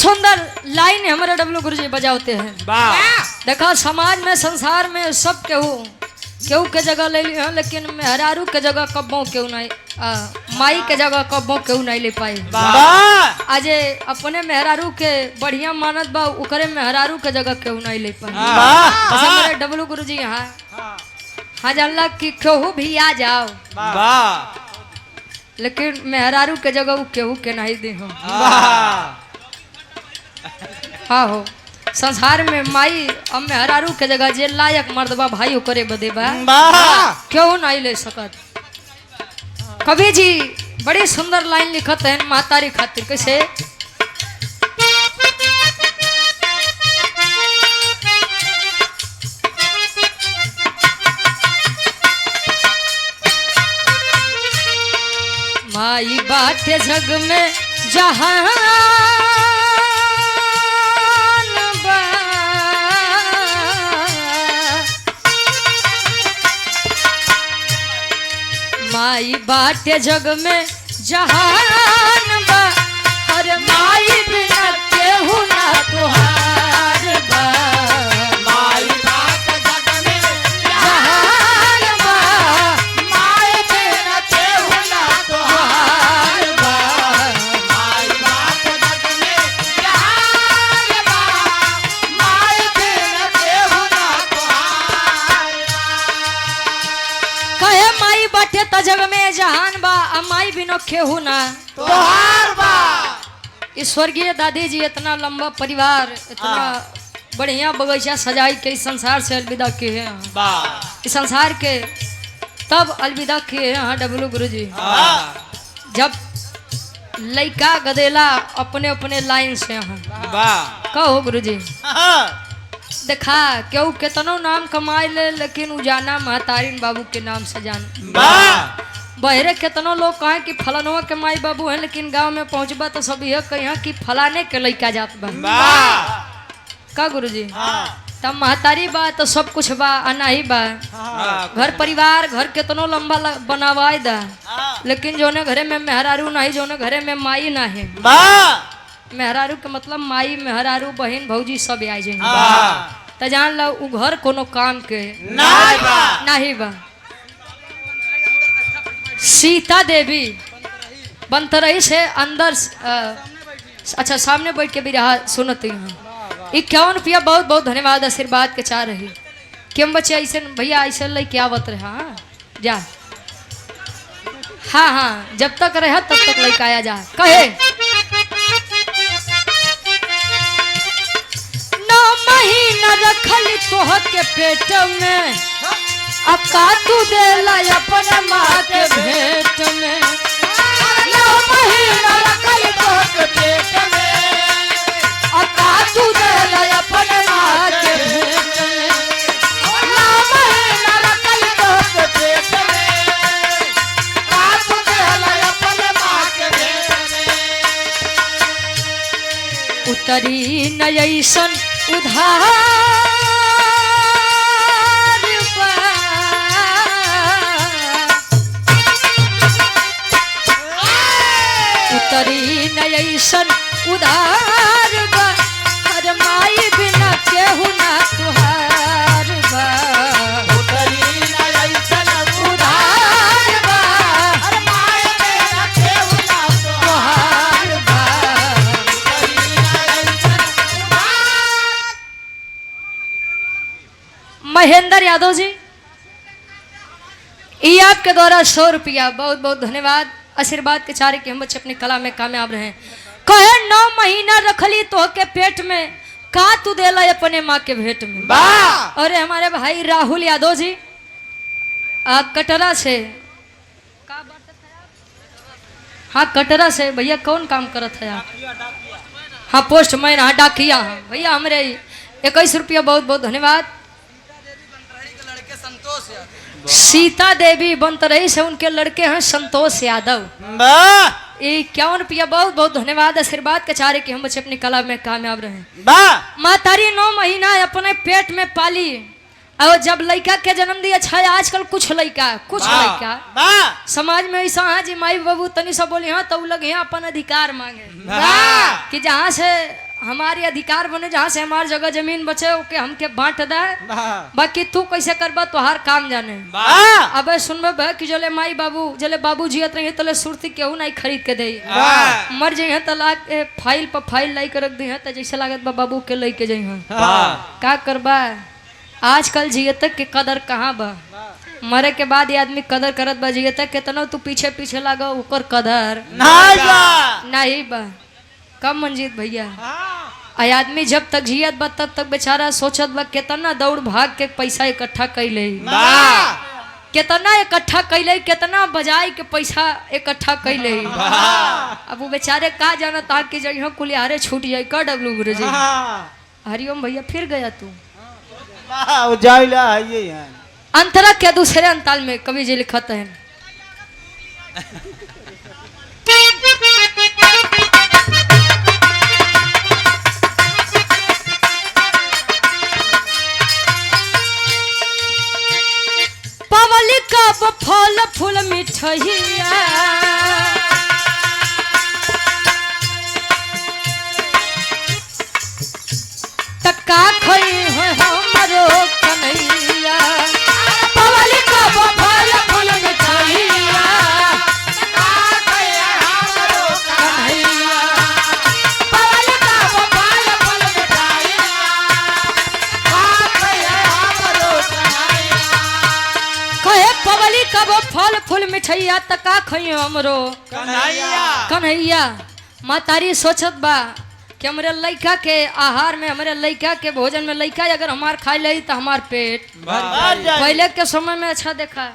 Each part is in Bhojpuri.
सुंदर लाइन हमारे डब्लू गुरुजी बजाते हैं। देखा समाज में संसार में सब केहू के जगह ले ली, लेकिन मेहरारू के जगह कब्बों केहू नहीं, माई के जगह कब्बों केहू नहीं ले पाई। आज अपने मेहरारू के बढ़िया मानत बा, उकरे मेहरारू के जगह केहू नहीं ले पाई। हमारे डब्लू गुरुजी यहाँ हाँ जानला कि केहू भी आ जाओ, लेकिन मेहरारू के जगह वो केहू के नहीं दे हो। हाँ हो संसार में माई और मेहरारू के जगह जे लायक मर्दबा भाई करे बदे बा क्यों नहीं ले सकत। कवि जी बड़ी सुंदर लाइन लिखत है महतारी खातिर, कैसे माई बाटे जग में जहान बा, माई बाटे जग में जहान बा, हर माई बिना केहू ना तुहार बा। माई बाटे जग में जहान बा, माई बिना केहू ना तुहार बा। माई बाटे जग में जहान बा, माई बिना केहू ना तुहार बा। कहे माई बाटे त जग में जहान बा, माई बिना केहू ना तुहार बा। स्वर्गीय दादी जी इतना लंबा परिवार, इतना बढ़िया बगीचा सजाई के इस संसार से अलविदा किए हैं। इस संसार के तब अलविदा किए हैं डब्लू गुरुजी जब लइका गदेला अपने अपने लाइन से कहो गुरुजी। देखा केहू केतनो नाम कमाए ले, लेकिन उजाना महतारिन बाबू के नाम से जान। बहरे केतनो लोग कहे कि फलानवा के माई बाबू है, लेकिन गांव में पहुंचबा तो सब यह कहिया कि फलाने के लइका जात बा। का गुरुजी तब महतारी बा तो सब कुछ बा, अनाही बा। घर परिवार घर केतनो लंबा बनावाई दा, लेकिन जोने घरे में मेहरारू नहीं, जोने घरे में माई नहीं। मेहरारू के मतलब माई मेहरारू बहन भौजी सब आ जाएंगे। तो जान लो उ घर कोनो काम के नहीं बा। सीता देवी बनतरही से अंदर अच्छा सामने बैठ के भी रहा सुनती हूँ। 51 रुपया बहुत बहुत धन्यवाद आशीर्वाद के चाह रही क्यों बच्चे ऐसे भैया ऐसे ले क्या बत रहे। हाँ जा हाँ हाँ जब तक रहे तब तक लेके आया जा। कहे 9 महीना रखल तोह के पेट में, अक्का तू देला अपने माँ के भेंट में। 9 महीना रखल तोह के पेट में, अक्का तू देला अपने माँ के भेंट में। 9 महीना रखल तोह के पेट में, अक्का तू देला अपने माँ के भेंट में। उतरी न ऐसन उधार उतरी न ऐसन उधार बा, हर माई बिना केहू ना तुहार बा। उतरी न ऐसन उधार बा, हर माई बिना केहू ना तुहार बा। उतरी न ऐसन उधार। महेंद्र यादव जी ये आपके द्वारा 100 रुपया बहुत बहुत धन्यवाद आशीर्वाद के चारे कि हम बच्चे अपनी कला में कामयाब रहे। कहे 9 महीना रखली तो के पेट में, का तू देला अपने माँ के भेंट में। और हमारे भाई राहुल यादव जी कटरा से हाँ कटरा से भैया कौन काम करत है आप? हाँ पोस्ट मैन हाँ डाकिया हाँ भैया हमारे 21 रुपया बहुत बहुत धन्यवाद। सीता देवी बनतरही से उनके लड़के हैं संतोष यादव 51 रुपया बहुत बहुत धन्यवाद आशीर्वाद के चारे कि हम बच्चे अपनी कला में कामयाब रहे। मातारी 9 महीना अपने पेट में पाली और जब लड़का के जन्म दिया छाया। आजकल कुछ लड़का समाज में ऐसा है जी माई बाबू तनी सब बोली हाँ तो लगे यहाँ अपन अधिकार मांगे कि जहाँ से हमारे अधिकार बने जहाँ से हमार जगह जमीन बचे ओके हमके बांट दे। बाकी तू कैसे करबा तोहार काम जाने। अबे सुनबे बे कि जले माई बाबू जले बाबू जियत रही तले सुरती केहू नहीं खरीद के दे। मर जइहे त लाग फाइल पर फाइल लाई के रख दी है त जैसे लागत बा बाबू के लई के जइहे। का करबा आजकल जियत के कदर कहाँ बा। मरे के बाद ये आदमी कदर करत बा। जियत केतना तू पीछे पीछे लागा ओकर कदर नहीं बा। कम मंजीत भैया आई आदमी जब तक जियत बा तब तक बेचारा सोचत बा केतना दौड़ भाग के पैसा इकट्ठा कैले, केतना इकट्ठा कैले, केतना बजाई के पैसा इकट्ठा कैले। अब वो बेचारे का जाना था कि जइहो कुलियारे छूट जाए। का डब्लू गुरुजी हरिओम भैया फिर गया तू अंतरा क्या दूसरे अंताल में कवि जी लिखत है। पवली का फल फूल मिठैया तक्का खई है हमरो कन्हैया। पवली का फल फूल मिठैया तक्का खई है हमरो कन्हैया। पवली का फल फूल मिठैया तक्का खई है हमरो कन्हैया। कहे पवली का फल फूल मिठैया तक्का खई हमरो कन्हैया। कन्हैया मातारी सोचत बा कि हमारे लड़का के आहार में हमारे लड़का के भोजन में लड़का अगर हमार खाई लही तो हमार पेट पहले के समय में अच्छा देखा।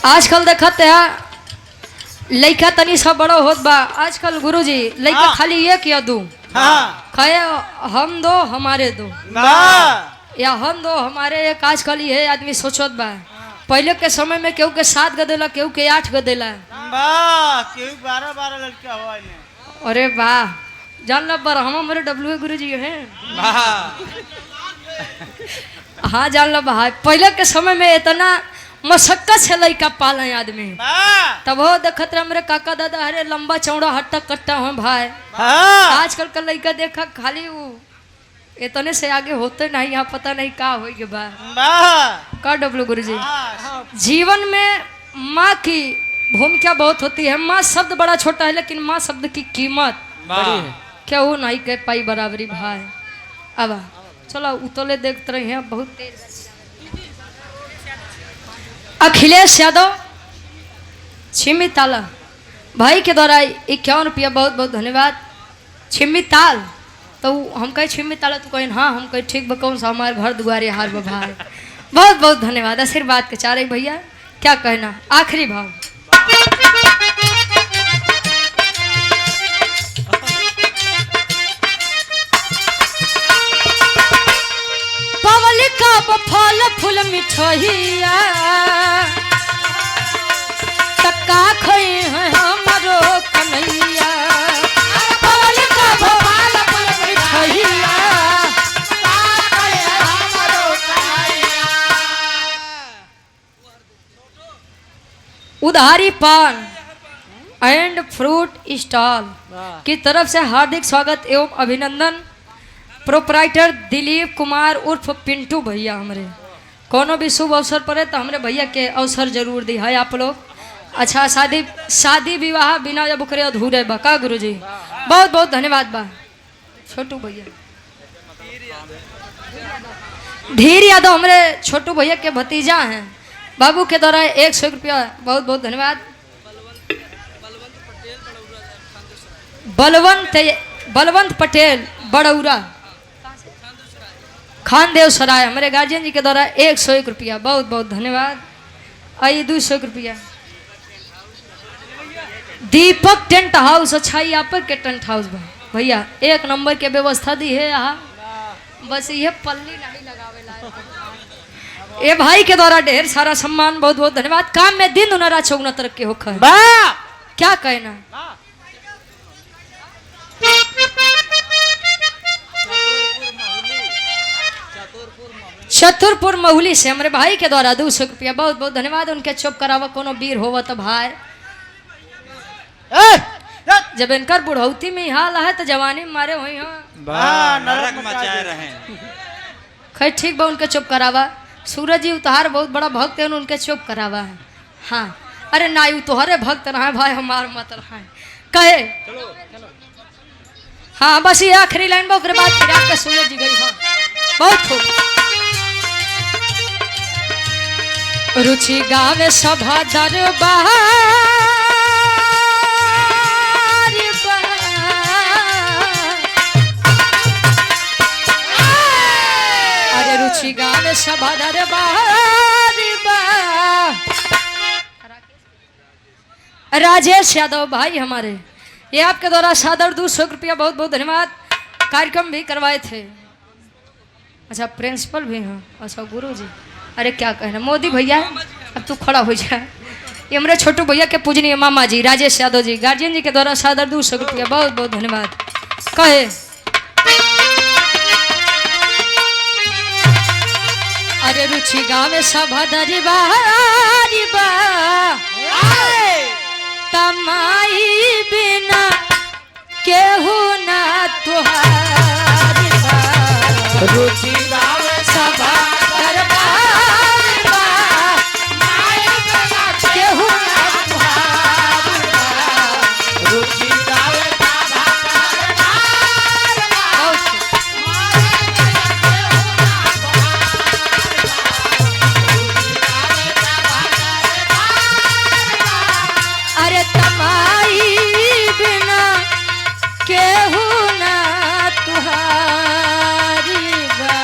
आजकल देखते है लड़का तनी सा बड़ो होत बा। आजकल गुरुजी लड़का खाली एक या दो खाए हम दो हमारे दो या हम दो हमारे एक। आजकल ये आदमी सोचत बा। पहले के समय में केहू के 7 गदेला केहू के 8 गदेला 12 लड़का हो। अरे वाह जान लो बर हम हमारे डब्लू गुरु जी हैं। हाँ जान लो भाई पहले के समय में इतना मशक्कत से लड़का पाले आदमी। तब वो देखत रहे हमारे काका दादा अरे लंबा चौड़ा हट्टा कट्टा हो भाई। आजकल का लड़का देखा खाली वो इतने से आगे होते नहीं। यहाँ पता नहीं का हो बा का डब्लू गुरु जी। जीवन में माँ की भूमिका बहुत होती है। माँ शब्द बड़ा छोटा है लेकिन माँ शब्द की कीमत बड़ी है। क्या वो नहीं कह पाई बराबरी भाई। अब चलो उतले देखते रहे हैं बहुत तेज। अखिलेश यादव छिमी ताला भाई के द्वारा 51 रुपया बहुत बहुत धन्यवाद। छिमी ताल तो हम कहे छिमी ताला तो कहें हाँ हम कहे ठीक बा कौन सा हमारे घर दुआरे हार बा भाई। बहुत बहुत धन्यवाद आशीर्वाद के चारे भैया। क्या कहना आखिरी भाव। पवली का फल फूल मिठैया तक्का खई है हमरो कन्हैया। पवली का फल फूल मिठैया तक्का खई है हमरो कन्हैया। उधारी पान एंड फ्रूट स्टॉल की तरफ से हार्दिक स्वागत एवं अभिनंदन। प्रोपराइटर दिलीप कुमार उर्फ पिंटू भैया हमारे कोनो भी शुभ अवसर पर है तो हमारे भैया के अवसर जरूर दी है आप लोग। अच्छा शादी विवाह बिना जब करे अधूरे बा का गुरुजी। बहुत बहुत धन्यवाद बा छोटू भैया। धीर यादव हमारे छोटू भैया के भतीजा हैं। बाबू के द्वारा 100 रुपया बहुत बहुत धन्यवाद। बलवंत पटेल बड़ौरा खानदेव सराय हमारे गार्जियन जी के द्वारा 101 रुपया बहुत बहुत धन्यवाद। आइए 200 रुपया। दीपक टेंट हाउस अच्छा ही आप के टेंट हाउस भैया 1 नंबर के व्यवस्था दी है यहाँ। बस ये पल्ली नहीं लगावे ला। ए भाई के द्वारा ढेर सारा सम्मान बहुत बहुत धन्यवाद। काम में दिन उनरा 14 तरक्की होकर क्या कहना। चतुरपुर महुली से हमारे भाई के द्वारा 200 रुपया बहुत बहुत धन्यवाद। उनके चुप करावा कोनो वीर होवा तो भाई जब इनकर बुढ़ौती में हाल है तो जवानी में मारे हुई हाँ नरक मचाए रहे। खैर ठीक बा, उनके चुप करावा। सूरज जी उतार बहुत बड़ा भक्त है, उनके चुप करावा। हाँ अरे ना यू तोहरे भक्त रहा भाई, हमार मत रहा कहे। हाँ बस ये आखिरी लाइन बा, बाद फिर आपके सूरज जी गई। हाँ बहुत खूब। रुचि गावे सभा दरबार, अरे रुचि गावे सभा दरबार, राजेश यादव भाई हमारे, ये आपके द्वारा सादर 200 रुपया बहुत बहुत धन्यवाद। कार्यक्रम भी करवाए थे। अच्छा प्रिंसिपल भी हैं। अच्छा गुरु जी, अरे क्या कहना मोदी भैया, अब तू खड़ा हो जा। ये हमारे छोटू भैया के पूजनीय मामा जी राजेश यादव जी, गार्जियन जी के द्वारा सादर 200 रुपया बहुत बहुत धन्यवाद। कहे अरे रुचि गावे सभा दरबारी बा, तमाई बिना केहू ना तुहारी बा। रुचि गावे सभा दरबारी बा, केहू ना तुहारी बा। रुचि गावे सभा दरबारी बा। अरे तमाई बिना केहू ना तुहारी बा।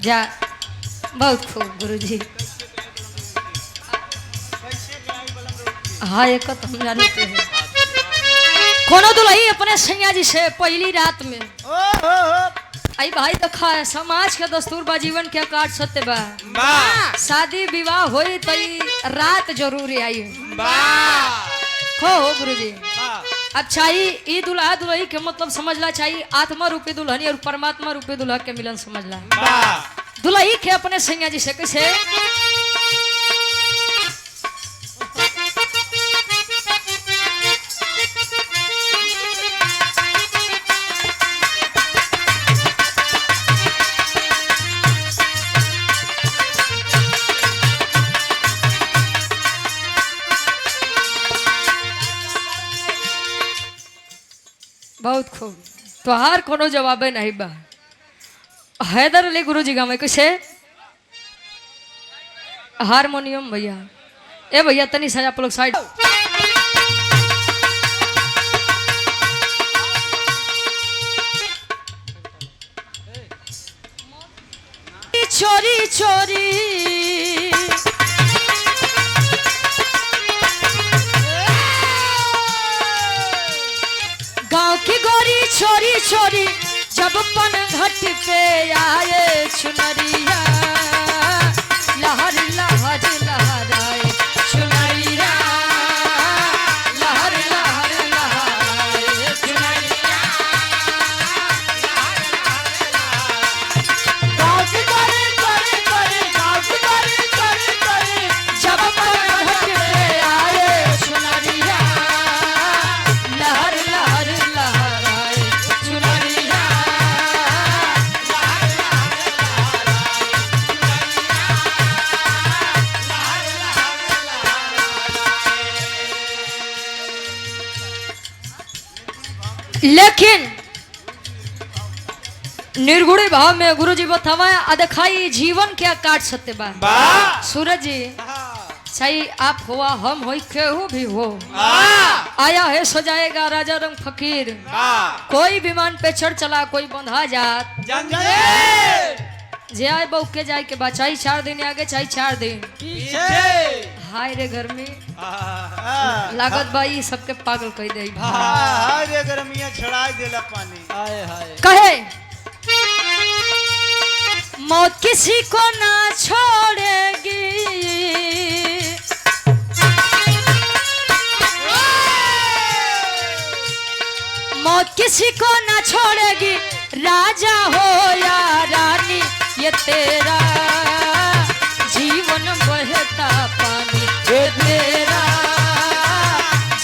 जा बहुत खूब गुरुजी। हाँ एक तो हम जानते हैं। कोनो दुल्ही अपने सैया जी से पहली रात में आई भाई तो खा समाज के दस्तूर बा, जीवन के काट सत्य बा। शादी विवाह होई तो रात जरूरी आई खो हो गुरुजी। अच्छा ई दुल्हा दुल्ही के मतलब समझला चाहिए, आत्मा रूपी दुल्हनी और परमात्मा रूपी दुल्हा के मिलन समझला। दुल्ही के अपने सैया जी से कैसे बहुत खूब। तोहार कोनो जवाबे नहीं बा। हैदर अली गुरु जी गावे कैसे हारमोनियम भैया, ए भैया तनी सा आप लोग साइड। चोरी चोरी गांव की गोरी चोरी चोरी जब पन घट पे आए चुनरिया, लहर लहर लहराए चुनरिया, लहर लहर लहराए चुनरिया। गांव की गोरी गोरी गोरी गांव की गोरी गोरी गोरी जब पन घट पे आए चुनरिया, लहर लहर लहराए चुनरिया। लेकिन निर्गुणी भाव में गुरु जी बतावा अदखाई जीवन क्या काट सकते बा। सूरज जी सही आप हुआ हम हो केहू भी हो, आया है सो जाएगा राजा रंग फकीर। कोई विमान पे चढ़ चला कोई बंधा जात, जे आए बहू के जाए के बाद चाहे 4 दिन आगे चाहे 4 दिन पीछे। हाय रे गर्मी लागत बाई सबके पागल कह दे हाय रे गर्मियां छड़ा देला पानी। हाय हाय कहे मौत किसी को ना छोड़ेगी मौत किसी को ना छोड़ेगी राजा हो या रानी ये तेरा जीवन बहता पानी ये तेरा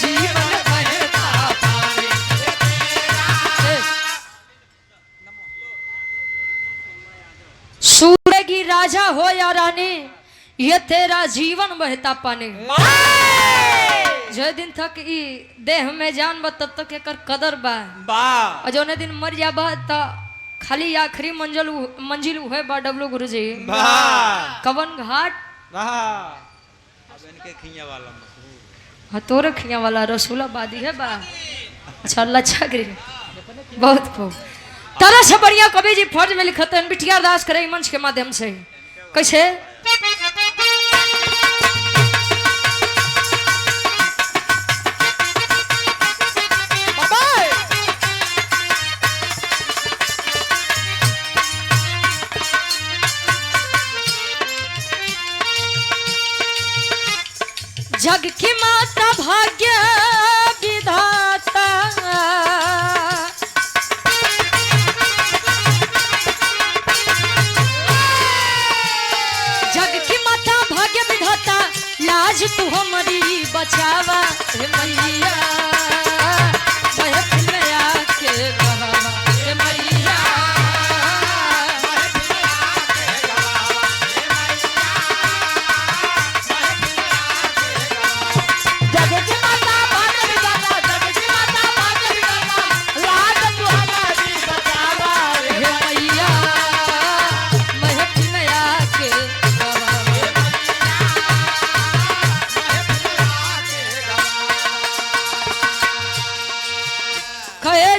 जीवन बहता पानी ये तेरा। सूरेगी राजा हो या रानी ये तेरा जीवन बहता पानी। जो दिन तक ई देह में जान बा तब तक एकर कदर बा और जौने दिन मर जाबा त खाली आखिरी मंजिल हुए बा डब्लू गुरुजी कवन घाट तोरे खिया वाला रसूलाबादी है बा। अच्छा लच्छा गिरी बहुत खूब तरह से बढ़िया कवि जी फर्ज में लिखते हैं बिटिया दास करे मंच के माध्यम से कैसे जग की माता भाग्य विधाता जग की माता भाग्य विधाता लाज तू हमारी बचावा हे मैया महफिल में आके गवावा हे मैया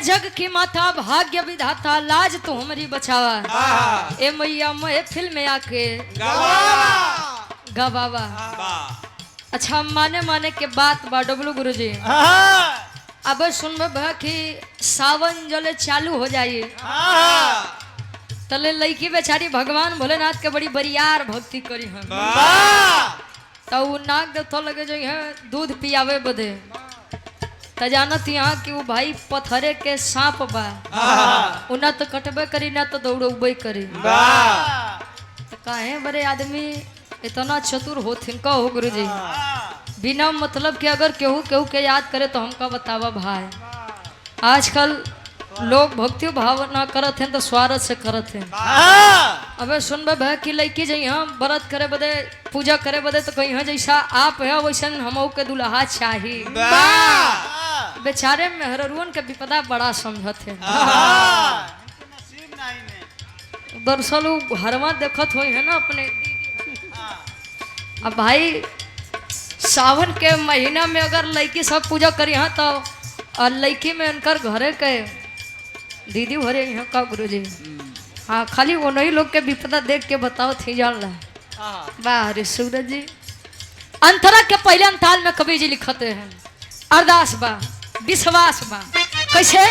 जग की माता भाग्य विधाता लाज तो हमारी बचावा ए मैया महफिल में आके गवावा। अच्छा माने के बात बा डब्लू गुरुजी अब सुनबे कि सावन जले चालू हो जाइए तले लड़की बेचारी भगवान भोलेनाथ के बड़ी बरियार भक्ति करी हम तो नाक देवता लगे जो है दूध पियावे बदे त जानत यहाँ कि वो भाई पत्थरे के सांप बा उना तो कटबे करी ना तो दौड़बे करी तो काहे बड़े आदमी इतना चतुर होथिन कहो गुरुजी बिना मतलब के अगर केहू केहू के याद करे तो हमका बतावा भाई आजकल लोग भक्ति भावना करत हैं तो स्वार्थ से करत हैं। अबे सुनबे भाई कि लड़की जई हम व्रत करे बदे पूजा करे बदे तो कहीं जैसा आप है वैसन हमहू के दुल्हा चाहिए बेचारे मेहरुअन के विपदा बड़ा समझत है। दरअसल हरवा देखत हो है ना अपने अब भाई सावन के महीना में अगर लड़की सब पूजा करी हाँ तो और लड़की में उनकर घरे के दीदी भरे यहाँ का गुरुजी हाँ खाली वो नहीं लोग के विपदा देख के बताओ थी जान ला वाह रे सूरज जी। अंतरा के पहले अंताल में कवि जी लिखते हैं अरदास बा विश्वास बा कैसे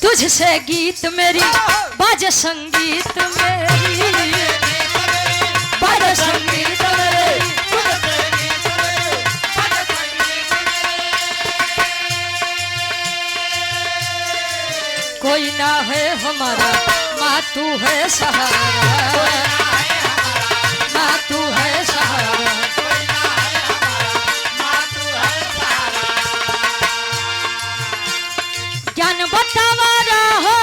तुझसे गीत मेरी बाजे संगीत मेरी बाजे संगीत मेरी कोई ना है हमारा माँ तू है सहारा माँ तू है सहारा ज्ञान बतावा रहा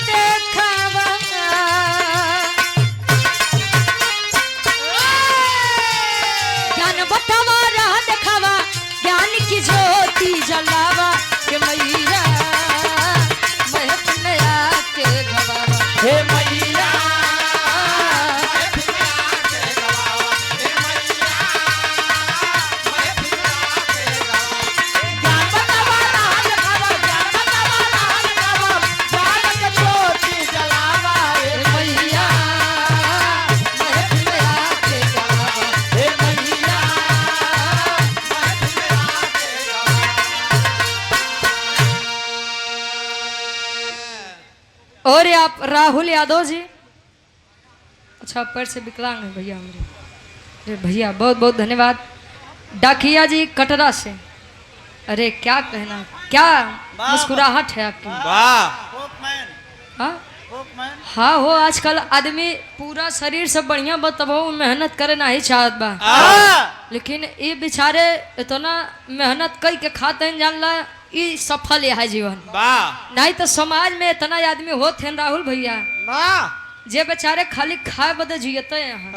देखावा ज्ञान बतावा रहा देखावा ज्ञान की ज्योति जलावा के मैया महक में आके गवावा हे मैया और ये आप राहुल यादव जी, अच्छा पैर से विकलांग है भैया हमारे, अरे भैया बहुत बहुत धन्यवाद। डाकिया जी कटरा से, अरे क्या कहना, क्या मुस्कुराहट है आपकी। वाह फोकमैन, हाँ फोकमैन। हाँ हो, आजकल आदमी पूरा शरीर से बढ़िया बतबो मेहनत करे ना ही चाहत बा, लेकिन ये बेचारे इतना मेहनत कई के खाते हैं, जान ला ये सफल है जीवन। वाह नहीं तो समाज में इतना आदमी होते हैं राहुल भैया, जे बेचारे खाली खाए बदे जियते हैं यहाँ।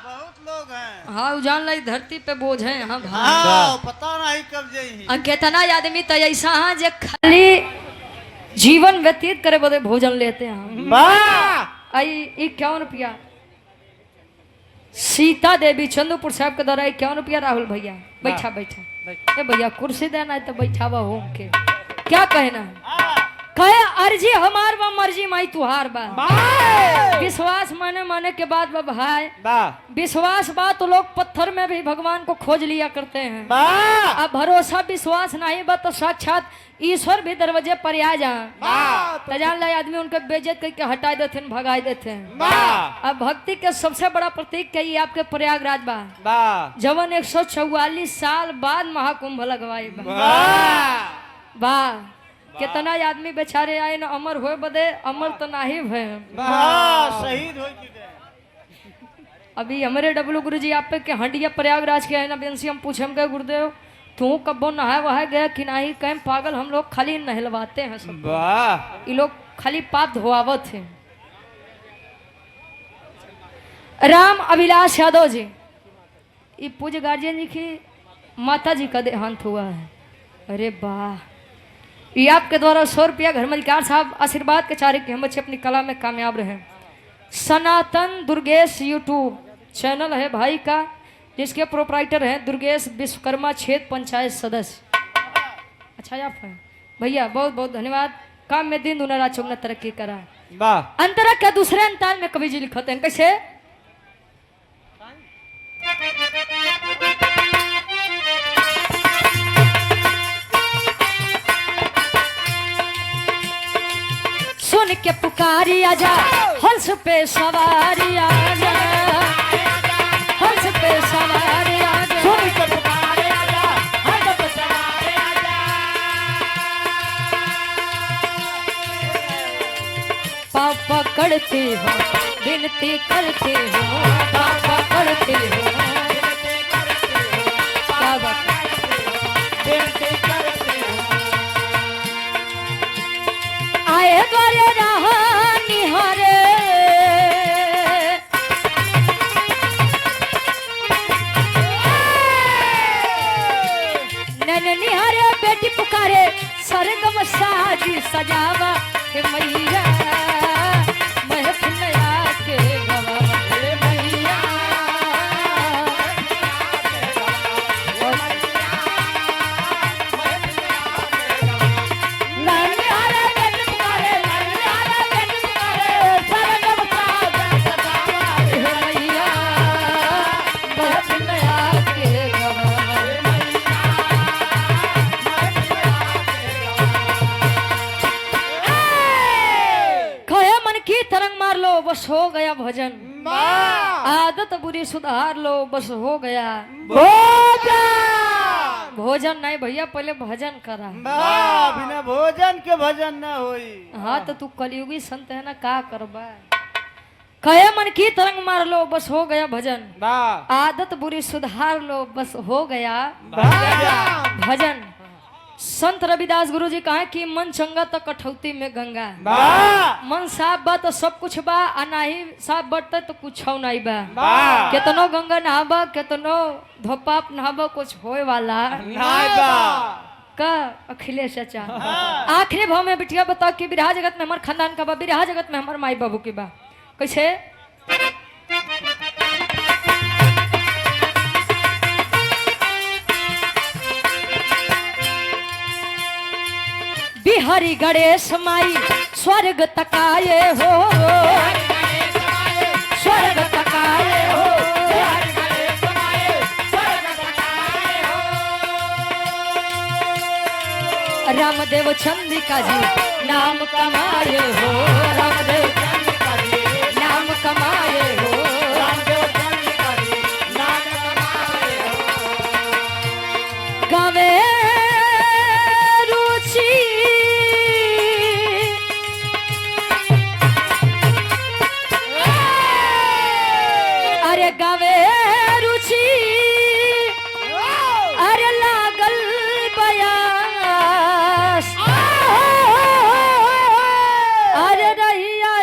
बहुत लोग हैं। हाँ उ जान ला ई धरती पे बोझ है यहाँ भाई। हाँ, पता नहीं कब जाई। कितना आदमी तो ऐसा है जे खाली जीवन व्यतीत करे बदे भोजन लेते हैं। वाह आई 51 रुपया सीता देवी चंदूपुर साहब के द्वारा 51 रुपया राहुल भैया। बैठा बैठा ए भैया कुर्सी देना है तो बैठावा हो के, क्या कहना है? कहे अर्जी हमार बा मर्जी माई तुहार बा। विश्वास माने माने के बाद बा भाई, विश्वास बा तो लोग पत्थर में भी भगवान को खोज लिया करते हैं। अब भरोसा विश्वास नहीं बा तो साक्षात ईश्वर भी दरवाजे पर आ जा तो जान ला आदमी उनके बेइज्जत करके हटा देते हैं, भगा देते हैं। अब भक्ति के सबसे बड़ा प्रतीक कही आपके प्रयागराज बा, जवन 144 साल बाद महाकुंभ लगवाई बा। वाह कितना आदमी बेचारे आए न अमर होए बदे, अमर तो नाही भय शहीद हो चुके हैं। अभी हमारे डब्लू गुरु जी आप पे के हंडिया प्रयागराज के है ना बेंसी, हम पूछे हम गए गुरुदेव तू कब्बो नहाए वहाए गया कि नहीं? कहीं पागल हम लोग खाली नहलवाते हैं सब, ये लोग खाली पाप धोआवत हैं। राम अभिलाष यादव जी, ये पूज्य गार्जियन जी की माता जी का देहांत हुआ है। अरे वाह, ये आपके द्वारा 100 रुपया घर मलिकार साहब आशीर्वाद के चारे कि हम बच्चे अपनी कला में कामयाब रहे। सनातन दुर्गेश यूट्यूब चैनल है भाई का, जिसके प्रोपराइटर हैं दुर्गेश विश्वकर्मा क्षेत्र पंचायत सदस्य। अच्छा आप हैं भैया, बहुत बहुत धन्यवाद। काम में दिन दुना रात चौगुना तरक्की करा। अंतरा क्या दूसरे अंताल में कवि जी लिखते हैं कैसे? सुन के पुकारी आजा, हंस पे सवारी आजा, हंस पे सवारी आजा, सुन के पुकारी आजा, हंस पे सवारी आजा। पाप पकड़ते हो विनती करते हो, पाप पकड़ते हो विनती करते हो, पाप पकड़ते हो विनती करते हो। आए द्वारे रहा निहारे, नैन निहारे बेटी पुकारे, सरगम साजी सजावा के मैया महफिल आके गवा रे मैया। बस हो गया भजन, आदत बुरी सुधार लो, बस हो गया भोजन नहीं भैया, पहले भजन करा। बिना भोजन के भजन न होई। हाँ तो तू कलयुगी संत है ना, का करबा? कहे मन की तरंग मार लो, बस हो गया भजन, आदत बुरी सुधार लो, बस हो गया भजन। संत रविदास गुरु जी कहा कि मन चंगा तो कठौती में गंगा। मन साफ बा तो सब कुछ बा, आ नाही साफ बटते तो कुछ नहीं बा। केतनो गंगा नहाबा, केतनो धोपाप नहाबा, कुछ होए वाला नहीं बा। का अखिलेश चाचा आखिरी भाव में बिटिया बताओ कि बिरहा जगत में हमारे खानदान का बा, बिरहा जगत में हमारे माई बाबू की बा। कैसे? बिहारी गणेश माई स्वर्ग तकाए हो, स्वर्ग तकाए हो, रामदेव चंद्रिका जी नाम कमाए हो, अरे गावे रुचि अरे लागल बयास अरे रहिया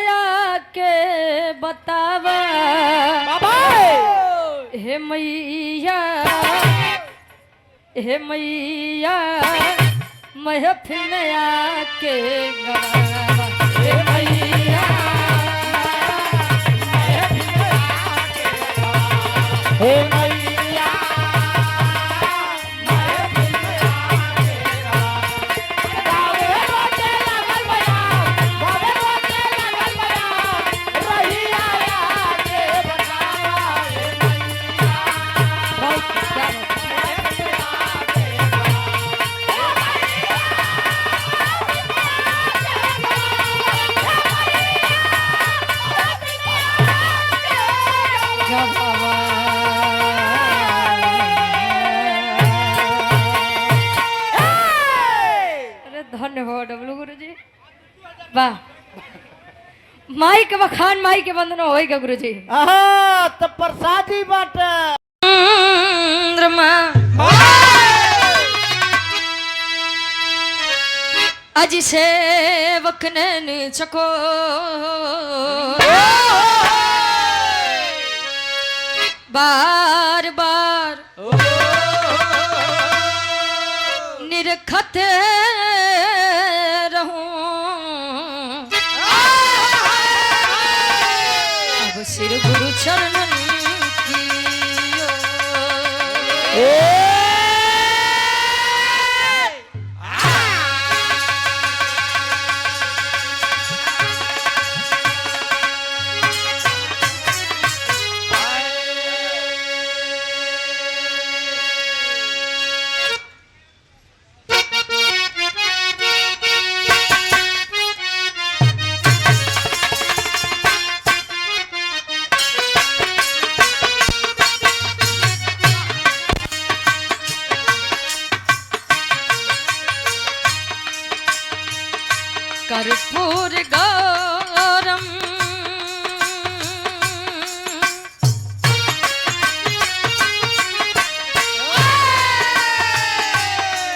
के बतावा हे मैया महफिल में आके गवावा हे मैया हे मैया धन्यवाद डब्लू गुरु जी वाह माई के बखान माई के वंदना होएगा गुरु जी तो प्रसादी बाट अज सेवक नैन चको बार बार निरखत रहूं अब सिर गुरु चरणन की कर्पूर गौरम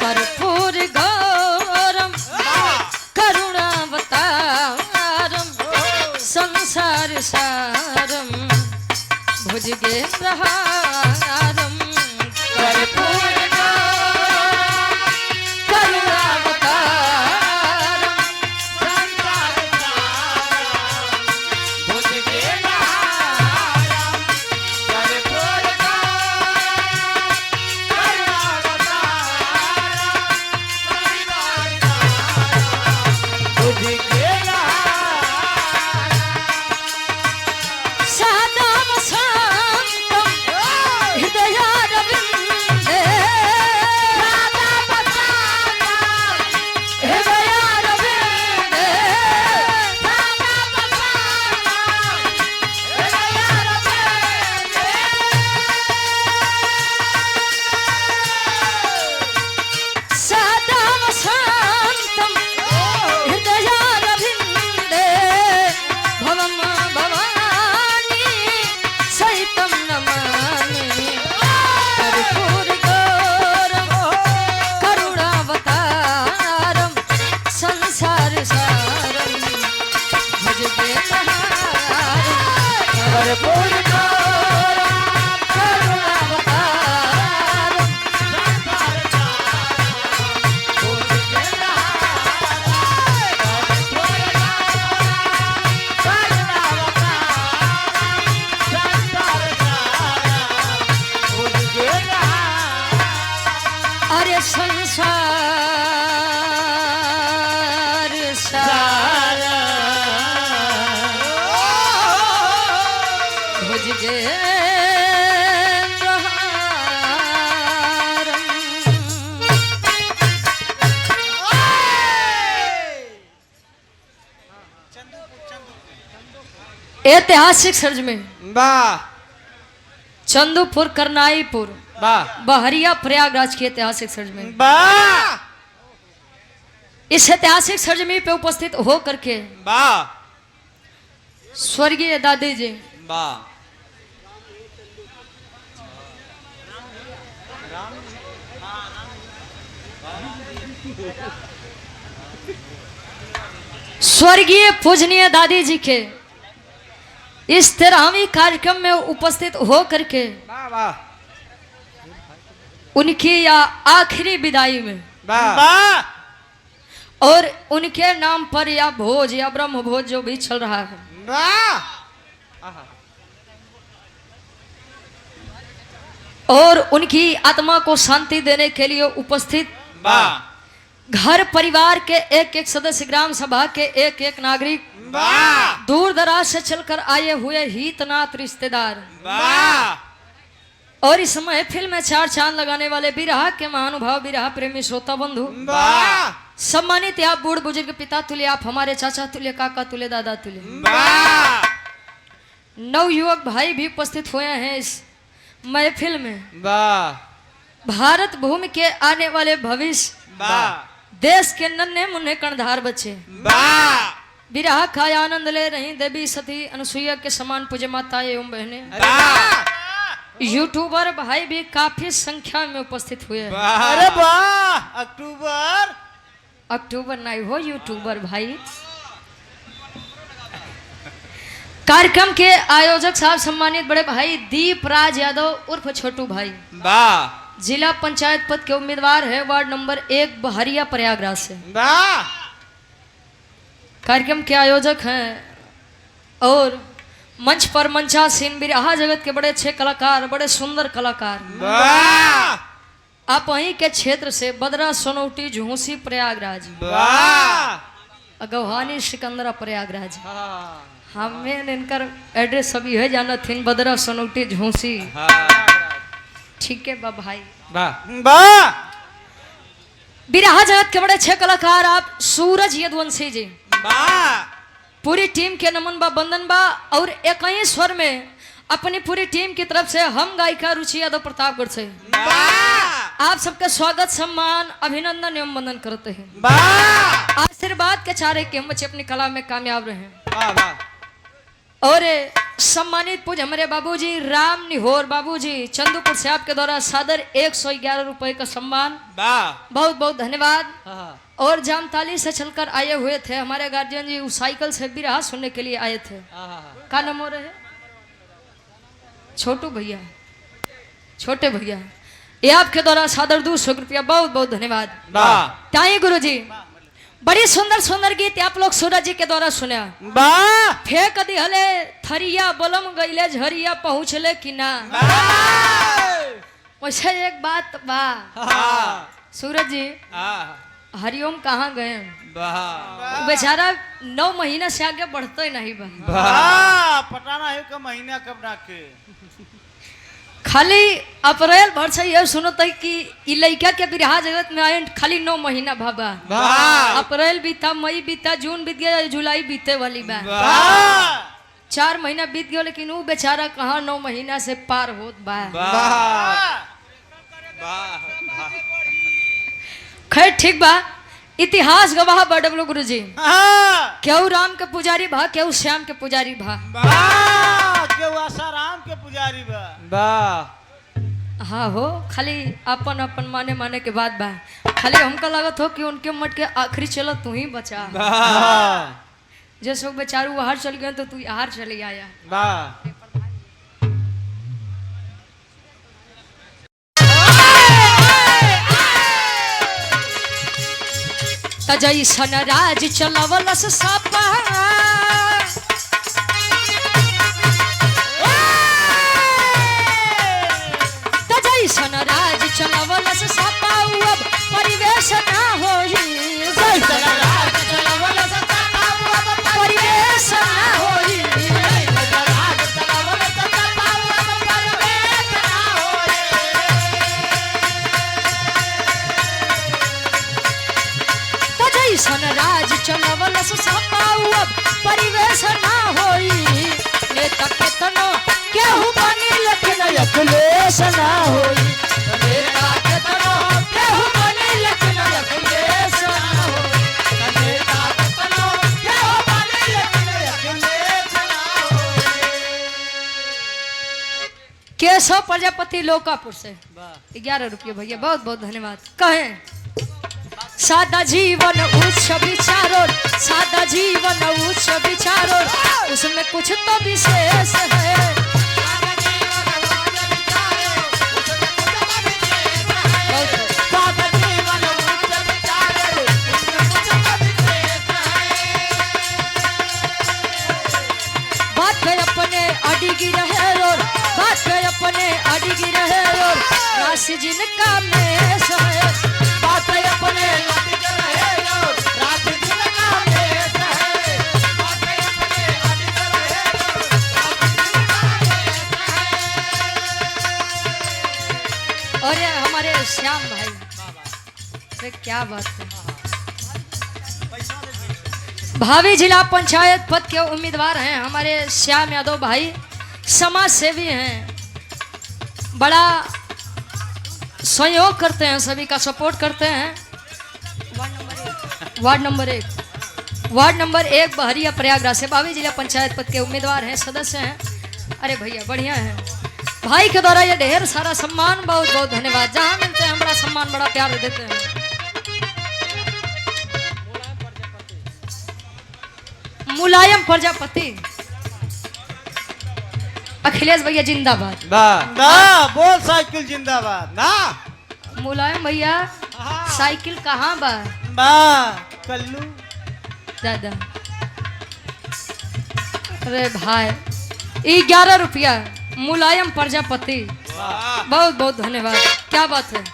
कर्पूर गौरम करुणावतारम संसार सारम भुजगेन्द्रहारम कर्पूर अरे संसार सारा ऐतिहासिक सर्ज में वाह चंदूपुर करनाईपुर वाह बहरिया प्रयागराज के ऐतिहासिक सरजमी वाह इस ऐतिहासिक सरजमी पे उपस्थित हो करके वाह स्वर्गीय दादी जी वाह स्वर्गीय पूजनीय दादी जी के इस 13वीं कार्यक्रम में उपस्थित हो करके वाह वाह उनकी या आखिरी विदाई में वाह और उनके नाम पर या भोज या ब्रह्म भोज जो भी चल रहा है, वाह और उनकी आत्मा को शांति देने के लिए उपस्थित वाह घर परिवार के एक एक सदस्य, ग्राम सभा के एक एक नागरिक, वाह दूर दराज से चलकर आए हुए हितनात रिश्तेदार, वाह और इस महफिल में चार चांद लगाने वाले बिरहा के महानुभाव, बिरहा प्रेमी श्रोता बंधु, वाह सम्मानित आप बूढ़ बुजुर्ग पिता तुल्य, आप हमारे चाचा तुल्य, काका तुल्य, दादा तुल्य, वाह नवयुवक भाई भी उपस्थित हुए हैं इस महफिल में। वाह भारत भूमि के आने वाले भविष्य, वाह देश के नन्हे मुन्ने कर्णधार बच्चे, वाह बिरहा का आनंद ले रही देवी सती अनुसुईया के समान पूज्य माता एवं बहने, वाह यूट्यूबर भाई भी काफी संख्या में उपस्थित हुए हैं। अरे वाह अक्टूबर अक्टूबर नहीं हो यूट्यूबर भाई। कार्यक्रम के आयोजक साहब सम्मानित बड़े भाई दीप राज यादव उर्फ छोटू भाई, वाह जिला पंचायत पद के उम्मीदवार है, वार्ड नंबर 1 बहरिया प्रयागराज से। वाह कार्यक्रम के आयोजक हैं और मंच पर मंचासीन बिरहा जगत के बड़े अच्छे कलाकार, बड़े सुंदर कलाकार, वाह आप वहीं के क्षेत्र से बदरा, सोनौटी, झूसी, प्रयागराज, वाह गौहानी, सिकंदरा, प्रयागराज। हमें इनकर एड्रेस अभी है जाना थी, बदरा, सोनौटी, झूसी। ठीक है बा भाई। वाह वाह बिरहा जगत के बड़े अच्छे कलाकार आप सूरज यदुवंशी जी, वाह पूरी टीम के नमन बा, बंदन बा, और एक ही स्वर में अपनी पूरी टीम की तरफ से हम गायिका रुचि यादव प्रतापगढ़ से आप सबका स्वागत, सम्मान, अभिनंदन एवं वंदन करते हैं। वाह आशीर्वाद के चारे के हम बच्चे अपनी कला में कामयाब रहे। वाह और सम्मानित पूज हमारे बाबूजी राम निहोर बाबूजी चंदूपुर से आपके द्वारा सादर 111 रुपए का सम्मान, वाह बहुत बहुत धन्यवाद। और जामताली से चलकर आए हुए थे हमारे गार्जियन जी, उस साइकिल से बिरहा सुनने के लिए आए थे। क्या नाम हो रहे हैं? छोटू भैया, छोटे भैया, ये आपके द्वारा सादर 200 रुपया, बहुत बहुत धन्यवाद। वाह ताई गुरु जी, बड़ी सुंदर सुंदर गीत आप लोग सूरज जी के द्वारा सुना। वाह फेंक दिहले थरिया, बलम गईले झरिया, पहुँचले कि ना। वैसे एक बात बा सूरज जी, हरिओम कहाँ गए? वाह बेचारा 9 महीना से आगे बढ़ते ही नहीं बा। वाह पटाना है का महीना कब ना के खाली अप्रैल भर से यह सुनो तक कि इ लड़का के बिरहा जगत में आए खाली 9 महीना भाबा। वाह अप्रैल बीता, मई बीता, जून बीत गया, जुलाई बीते वाली बा। वाह 4 महीना बीत गया, लेकिन वो बेचारा कहाँ 9 महीना से पार होत बा। वाह खैर ठीक बा, इतिहास गवाह बा डब्लू गुरु जी, हाँ केहू राम के पुजारी भा, केहू श्याम के पुजारी भा। वाह के आसाराम के पुजारी बा। वाह हाँ हो, खाली अपन अपन माने माने के बाद बा। खाली हमका लागत हो कि उनके मट के आखिरी चलो तू ही बचा। वाह जैसे बेचारू बाहर चल गए तो तू यहाँ चले आया। वाह तजैसन राज चलवलस सापा, तजैसन राज चलवलस सापा, अब परिवेश ना होई। जैसन राज चलवलस सापा, अब परिवेश ना होई। राज चलवलस सापा, अब परिवेश ना होई। तजैसन राज चलवलस सापा, अब परिवेश ना होई। नेता केतनो केहू बनी, लेकिन अखिलेश ना होई। नेता केतनो केहू बनी, लेकिन अखिलेश ना होई। नेता केतनो केहू बनी, लेकिन अखिलेश ना होई। केशव प्रजापति लोकापुर से 11 रुपये भैया, बहुत बहुत धन्यवाद। कहें सादा जीवन उच्च विचारों, सादा जीवन उच्च विचारों, उसमें कुछ तो विशेष है। बात है अपने अड़िगी रहे और बात है अपने अड़िगी रहे और राशि जिनका मेष है। बात है अपने अड़िगी रहे और राशि जिनका मेष है। बात है अपने अड़िगी रहे और राशि जिनका मेष है। और ये हमारे श्याम भाई, अरे क्या बात है, भावी जिला पंचायत पद के उम्मीदवार हैं हमारे श्याम यादव भाई, समाज सेवी हैं, बड़ा सहयोग करते हैं, सभी का सपोर्ट करते हैं। वार्ड नंबर एक बहरिया प्रयागराज से भावी जिला पंचायत पद के उम्मीदवार हैं, सदस्य हैं। अरे भैया बढ़िया है, भाई के द्वारा ये ढेर सारा सम्मान, बहुत बहुत धन्यवाद। जहाँ मिलते हैं बड़ा सम्मान बड़ा प्यार देते हैं। मुलायम प्रजापति, अखिलेश भैया जिंदाबाद। वाह ना बोल साइकिल जिंदाबाद ना मुलायम भैया साइकिल कहाँ बा? बा कल्लू दादा, अरे भाई 11 रुपया मुलायम प्रजापति, बहुत बहुत धन्यवाद। क्या बात है,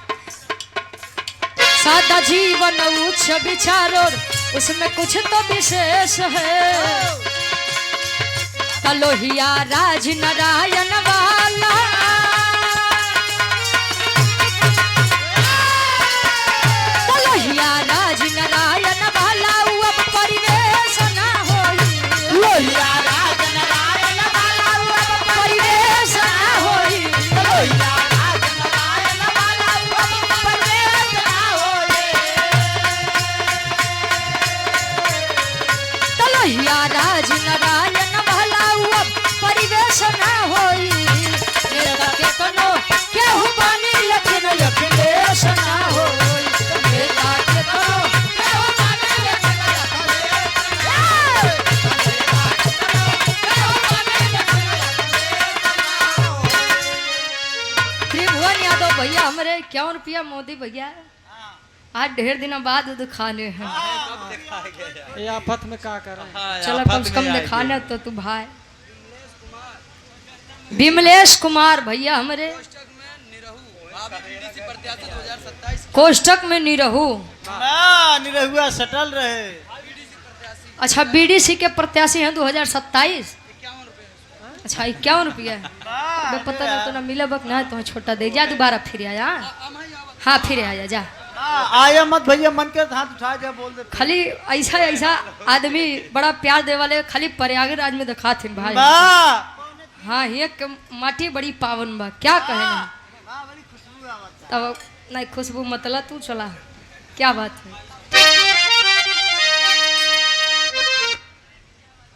सादा जीवन उच्च विचारों, उसमें कुछ तो विशेष है। कलोहिया राज नारायण वाला, कलोहिया राज नारायण वाला, अब परिवेश ना होई। लोहिया राज नारायण वाला, अब परिवेश ना होई। लोहिया राज नारायण वाला, अब परिवेश ना होई। कलोहिया राज नारायण वाला, अब परिवेश ना होई। नेता के कनो केहू बानी, लेकिन अखिलेश ना होई। नेता के कनो केहू बानी, लेकिन त्रिभुवन यादव भैया हमारे 51 रुपया मोदी भैया आज ढेर दिनों बाद दिखाने हैं। ये आफत में क्या कर रहे हैं? चलो कम से कम दिखाने तो तू भाई। विमलेश कुमार भैया हमारे कोष्टक में निरहू, ना निरहुआ सटल रहे। अच्छा बीडीसी के प्रत्याशी हैं 2027। अच्छा 51 रुपया, पता नहीं तो ना मिला बक ना तो छोटा दे जा, दोबारा फिर आया। हाँ फिर आया जा, आया मत भैया, मन के हाथ उठा जा बोल दे। खाली ऐसा ऐसा आदमी बड़ा प्यार दे वाले खाली प्रयागराज में दिखा थे भाई। हाँ ये माटी बड़ी पावन बा, क्या कहे ना। तब नहीं खुशबू मतलब तू चला, क्या बात है।